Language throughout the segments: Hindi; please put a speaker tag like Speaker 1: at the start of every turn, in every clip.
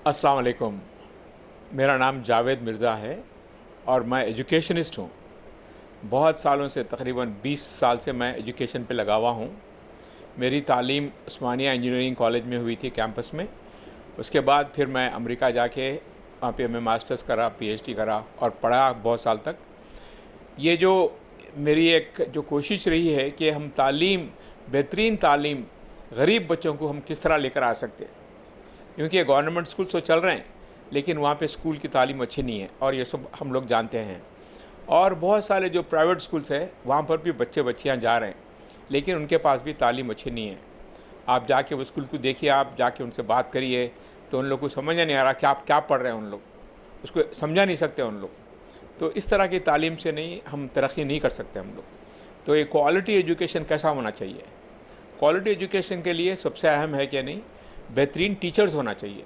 Speaker 1: अस्सलाम वालेकुम। मेरा नाम जावेद मिर्ज़ा है और मैं एजुकेशनिस्ट हूँ। बहुत सालों से, तकरीबन 20 साल से मैं एजुकेशन पे लगा हुआ हूँ। मेरी तालीम उस्मानिया इंजीनियरिंग कॉलेज में हुई थी, कैंपस में। उसके बाद फिर मैं अमेरिका जाके वहाँ पे मैं मास्टर्स करा, पीएचडी करा और पढ़ा बहुत साल तक। ये जो मेरी एक जो कोशिश रही है कि हम तालीम, बेहतरीन तालीम गरीब बच्चों को हम किस तरह लेकर आ सकते हैं, क्योंकि गवर्नमेंट स्कूल तो चल रहे हैं लेकिन वहाँ पे स्कूल की तालीम अच्छी नहीं है और ये सब हम लोग जानते हैं। और बहुत सारे जो प्राइवेट स्कूल्स हैं वहाँ पर भी बच्चे बच्चियाँ जा रहे हैं लेकिन उनके पास भी तालीम अच्छी नहीं है। आप जाके वो स्कूल को देखिए, आप जाके उनसे बात करिए तो उन लोग को समझ नहीं आ रहा कि आप क्या पढ़ रहे हैं। उन लोग उसको समझा नहीं सकते उन लोग। तो इस तरह की तालीम से नहीं, हम तरक्की नहीं कर सकते हम लोग। तो ये क्वालिटी एजुकेशन कैसा होना चाहिए? क्वालिटी एजुकेशन के लिए सबसे अहम है कि नहीं, बेहतरीन टीचर्स होना चाहिए।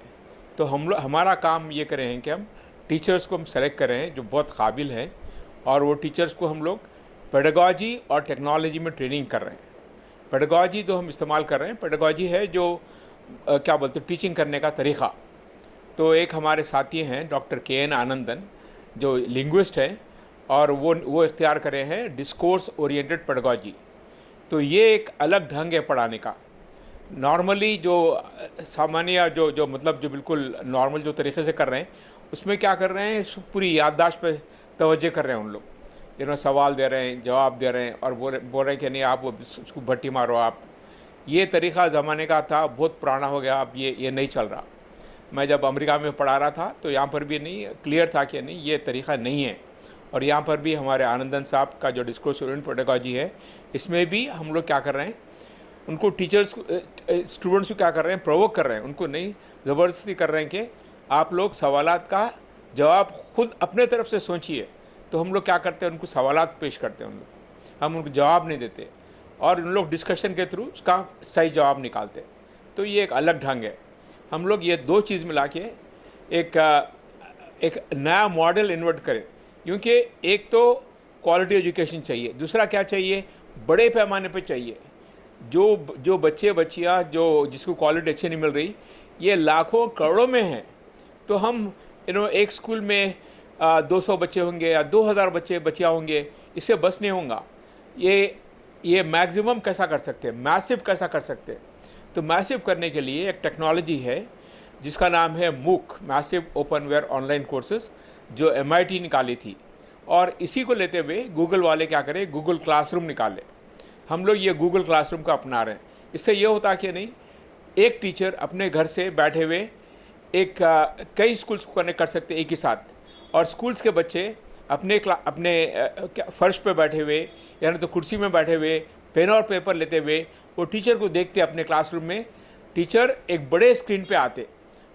Speaker 1: तो हमारा काम ये करें हैं कि हम टीचर्स को हम सेलेक्ट करें जो बहुत काबिल हैं और वो टीचर्स को हम लोग पेडागॉजी और टेक्नोलॉजी में ट्रेनिंग कर रहे हैं। पेडागॉजी तो हम इस्तेमाल कर रहे हैं, पेडागॉजी है जो क्या बोलते हैं, टीचिंग करने का तरीक़ा। तो एक हमारे साथी हैं डॉक्टर के.एन. आनंदन, जो लिंग्विस्ट हैं, और वो इख्तियार करे हैं डिस्कोर्स ओरिएंटेड पेडागॉजी। तो ये एक अलग ढंग है पढ़ाने का। नॉर्मली जो सामान्य जो मतलब जो बिल्कुल नॉर्मल जो तरीके से कर रहे हैं, उसमें क्या कर रहे हैं, पूरी याददाश्त पे तवज्जो कर रहे हैं उन लोग। सवाल दे रहे हैं, जवाब दे रहे हैं और बोल रहे हैं कि नहीं आप उसको भट्टी मारो आप। ये तरीक़ा ज़माने का था, बहुत पुराना हो गया, अब ये नहीं चल रहा। मैं जब अमेरिका में पढ़ा रहा था तो यहाँ पर भी नहीं क्लियर था कि नहीं, ये तरीक़ा नहीं है। और यहाँ पर भी हमारे आनंदन साहब का जो डिस्कोर्स ओरिएंटेड पेडागॉजी है, इसमें भी हम लोग क्या कर रहे हैं, उनको टीचर्स स्टूडेंट्स को क्या कर रहे हैं, प्रोवोक कर रहे हैं। उनको नहीं ज़बरदस्ती कर रहे हैं कि आप लोग सवालात का जवाब खुद अपने तरफ से सोचिए। तो हम लोग क्या करते हैं, उनको सवालात पेश करते हैं, हम उनको जवाब नहीं देते और उन लोग डिस्कशन के थ्रू उसका सही जवाब निकालते हैं। तो ये एक अलग ढंग है। हम लोग ये दो चीज़ मिला के एक नया मॉडल इन्वर्ट करें, क्योंकि एक तो क्वालिटी एजुकेशन चाहिए, दूसरा क्या चाहिए, बड़े पैमाने पर चाहिए। जो बच्चे बच्चियाँ जिसको क्वालिटी अच्छी नहीं मिल रही, ये लाखों करोड़ों में हैं। तो हम एक स्कूल में 200 बच्चे होंगे या 2000 बच्चे बच्चियाँ होंगे, इससे बस नहीं होगा। ये मैक्सिमम कैसा कर सकते हैं, मैसिव कैसा कर सकते हैं? तो मैसिव करने के लिए एक टेक्नोलॉजी है जिसका नाम है मूक, मैसिव ओपनवेयर ऑनलाइन कोर्सेज, जो MIT निकाली थी। और इसी को लेते हुए गूगल वाले क्या करें, गूगल क्लासरूम निकाले। हम लोग ये गूगल क्लासरूम को अपना रहे हैं। इससे ये होता कि नहीं, एक टीचर अपने घर से बैठे हुए कई स्कूल्स को कनेक्ट कर सकते एक ही साथ, और स्कूल्स के बच्चे अपने फर्श पे बैठे हुए यानी तो कुर्सी में बैठे हुए पेन और पेपर लेते हुए वो टीचर को देखते अपने क्लासरूम में। टीचर एक बड़े स्क्रीन पे आते,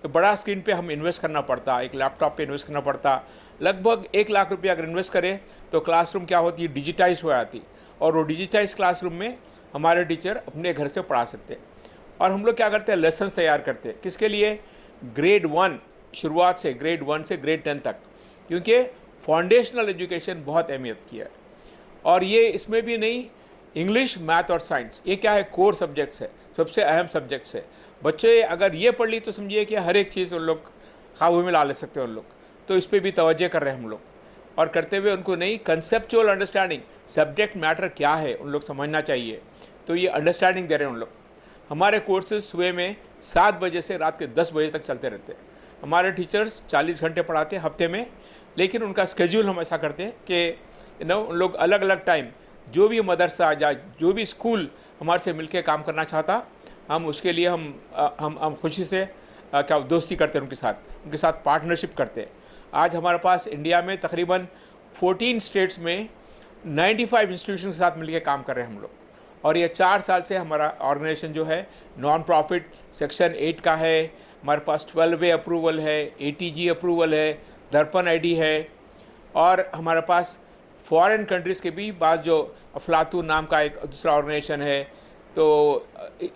Speaker 1: तो बड़ा स्क्रीन पे हम इन्वेस्ट करना पड़ता, एक लैपटॉप पे इन्वेस्ट करना पड़ता। लगभग 1 लाख रुपया अगर इन्वेस्ट करें तो क्लासरूम क्या होती है, डिजिटाइज हो जाती। और वो डिजिटाइज क्लासरूम में हमारे टीचर अपने घर से पढ़ा सकते हैं। और हम लोग क्या करते हैं, लेसन्स तैयार करते हैं। किसके लिए? ग्रेड 1 शुरुआत से, ग्रेड 1 से ग्रेड 10 तक, क्योंकि फाउंडेशनल एजुकेशन बहुत अहमियत की है। और ये इसमें भी नहीं, इंग्लिश, मैथ और साइंस, ये क्या है, कोर सब्जेक्ट्स है, सबसे अहम सब्जेक्ट्स है। बच्चे अगर ये पढ़ ली तो समझिए कि हर एक चीज़ उन लोग काबू में ला ले सकते हैं उन लोग। तो इस पर भी तवज्जो कर रहे हैं हम लोग, और करते हुए उनको नहीं कंसेप्चुअल अंडरस्टैंडिंग, सब्जेक्ट मैटर क्या है उन लोग समझना चाहिए। तो ये अंडरस्टैंडिंग दे रहे हैं उन लोग। हमारे कोर्सेज सुबह में 7 बजे से रात के 10 बजे तक चलते रहते हैं। हमारे टीचर्स 40 घंटे पढ़ाते हैं हफ्ते में, लेकिन उनका स्केड्यूल हम ऐसा करते हैं कि उन लोग अलग अलग टाइम, जो भी मदरसा या जो भी स्कूल हमारे से मिलकर काम करना चाहता, हम उसके लिए हम खुशी से क्या दोस्ती करते हैं उनके साथ पार्टनरशिप करते हैं। आज हमारे पास इंडिया में तकरीबन 14 स्टेट्स में 95 इंस्टीट्यूशन के साथ मिलकर काम कर रहे हैं हम लोग। और ये 4 साल से हमारा ऑर्गेनाइजेशन जो है नॉन प्रॉफिट सेक्शन 8 का है। हमारे पास 12A अप्रूवल है, ATG अप्रूवल है, दर्पण ID है। और हमारे पास फॉरेन कंट्रीज़ के भी बाद जो अफलातून नाम का एक दूसरा ऑर्गेनाइजेशन है। तो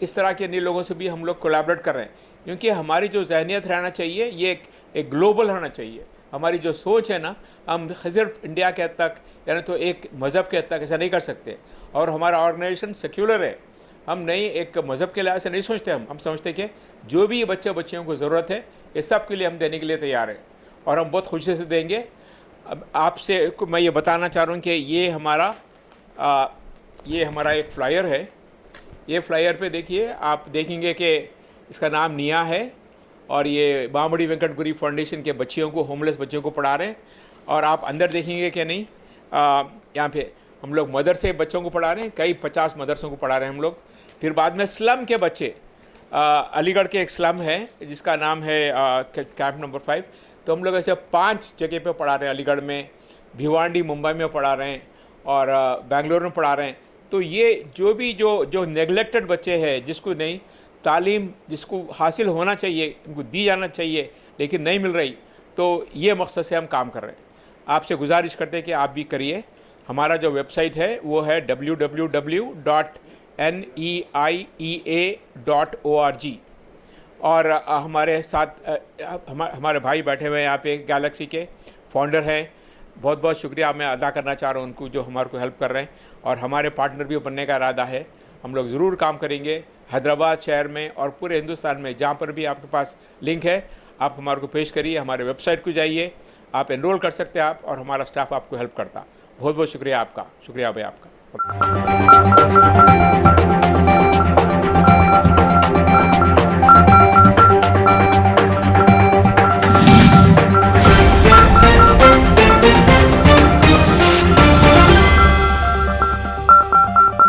Speaker 1: इस तरह के अन्य लोगों से भी हम लोग कोलैबोरेट कर रहे हैं, क्योंकि हमारी जो जहनियत रहना चाहिए ये एक ग्लोबल होना चाहिए। हमारी जो सोच है ना, हम सिर्फ इंडिया के हद तक यानी तो एक मज़हब के हद तक ऐसा नहीं कर सकते। और हमारा ऑर्गेनाइजेशन सेक्युलर है, हम नहीं एक मज़हब के लिहाज से नहीं सोचते। हम समझते कि जो भी बच्चे बच्चियों को ज़रूरत है ये सब के लिए हम देने के लिए तैयार हैं और हम बहुत खुशी से देंगे। अब आपसे मैं ये बताना चाह रहा हूँ कि ये हमारा एक फ्लायर है। ये फ्लायर पे देखिए, आप देखेंगे कि इसका नाम निया है और ये बामड़ी वेंकट गिरी फाउंडेशन के बच्चियों को, होमलेस बच्चों को पढ़ा रहे हैं। और आप अंदर देखेंगे कि नहीं, यहाँ पे हम लोग मदरसे बच्चों को पढ़ा रहे हैं, कई 50 मदरसों को पढ़ा रहे हैं हम लोग। फिर बाद में स्लम के बच्चे, अलीगढ़ के एक स्लम है जिसका नाम है कैंप नंबर 5, तो हम लोग ऐसे 5 जगह पे पढ़ा रहे हैं। अलीगढ़ में, भिवांडी मुंबई में पढ़ा रहे हैं और बेंगलोर में पढ़ा रहे हैं। तो ये जो नेगलेक्टेड बच्चे हैं, जिसको नहीं तालीम जिसको हासिल होना चाहिए, उनको दी जाना चाहिए लेकिन नहीं मिल रही, तो ये मकसद से हम काम कर रहे हैं। आपसे गुजारिश करते हैं कि आप भी करिए। हमारा जो वेबसाइट है वो है www.neia.org। और हमारे साथ हमारे भाई बैठे हुए हैं यहाँ पे, गैलेक्सी के फाउंडर हैं। बहुत बहुत शुक्रिया मैं अदा करना चाह रहा हूँ उनको, जो हमारे को हेल्प कर रहे हैं। और हमारे पार्टनर भी बनने का इरादा है। हम लोग ज़रूर काम करेंगे हैदराबाद शहर में और पूरे हिंदुस्तान में, जहाँ पर भी आपके पास लिंक है आप हमारे को पेश करिए। हमारे वेबसाइट को जाइए, आप एनरोल कर सकते हैं आप, और हमारा स्टाफ आपको हेल्प करता। बहुत बहुत शुक्रिया आपका, शुक्रिया भाई आपका।